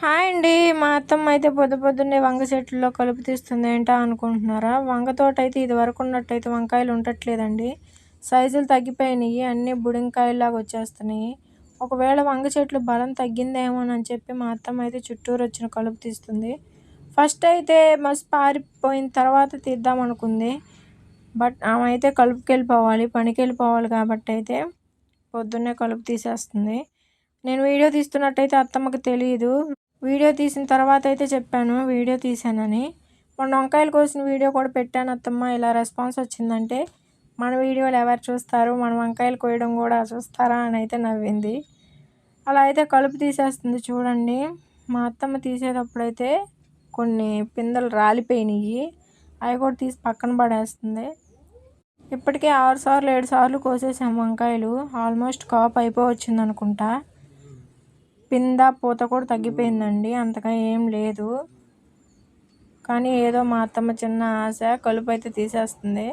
Hi అండి. మా అత్తమ్మ అయితే పొద్దున్నే వంగ చెట్లలో కలుపు తీస్తుంది ఏంటా అనుకుంటున్నారా? వంగ తోట అయితే ఇది వరకు ఉన్నట్టయితే వంకాయలు ఉండట్లేదండి. సైజులు తగ్గిపోయినాయి. అన్నీ బుడంకాయలాగా వచ్చేస్తున్నాయి. ఒకవేళ వంగ చెట్లు బలం తగ్గిందేమోనని చెప్పి మా అత్తమ్మ అయితే చుట్టూరు వచ్చిన కలుపు తీస్తుంది. ఫస్ట్ అయితే మస్తు పారిపోయిన తర్వాత తీద్దాం అనుకుంది. బట్ ఆమె అయితే పనికి వెళ్ళిపోవాలి కాబట్టి అయితే పొద్దున్నే కలుపు తీసేస్తుంది. నేను వీడియో తీస్తున్నట్టయితే అత్తమ్మకి తెలియదు. వీడియో తీసిన తర్వాత అయితే చెప్పాను వీడియో తీశానని. మొన్న వంకాయలు కోసిన వీడియో కూడా పెట్టాను అత్తమ్మ. ఇలా రెస్పాన్స్ వచ్చిందంటే మన వీడియోలు ఎవరు చూస్తారు, మన వంకాయలు కోయడం కూడా చూస్తారా అని అయితే నవ్వింది. అలా అయితే కలుపు తీసేస్తుంది చూడండి. మా అత్తమ్మ తీసేటప్పుడైతే కొన్ని పిందెలు రాలిపోయినాయి. అవి కూడా తీసి పక్కన పడేస్తుంది. ఇప్పటికే 6 సార్లు 7 సార్లు కోసేసాం వంకాయలు. ఆల్మోస్ట్ కాపు అయిపోవచ్చింది అనుకుంటా. పింద పూత కూడా తగ్గిపోయిందండి. అంతగా ఏం లేదు. కానీ ఏదో మా అత్తమ్మ చిన్న ఆశ కలుపు అయితే తీసేస్తుంది.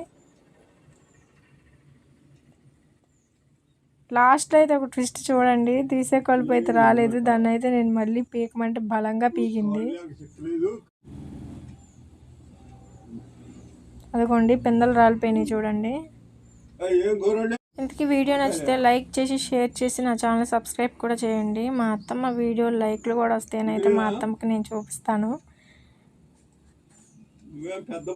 లాస్ట్లో అయితే ఒక ట్విస్ట్ చూడండి. తీసే కలుపు అయితే రాలేదు. దాన్ని అయితే నేను మళ్ళీ పీకమంటే బలంగా పీకింది. అదిగోండి పిందెలు రాలిపోయినాయి చూడండి. ఇంతకీ వీడియో నచ్చితే లైక్ చేసి షేర్ చేసి నా ఛానల్ సబ్స్క్రైబ్ కూడా చేయండి. మా అత్తమ్మ వీడియో లైక్లు కూడా వస్తేనైతే మా అత్తమ్మకి నేను చూపిస్తాను.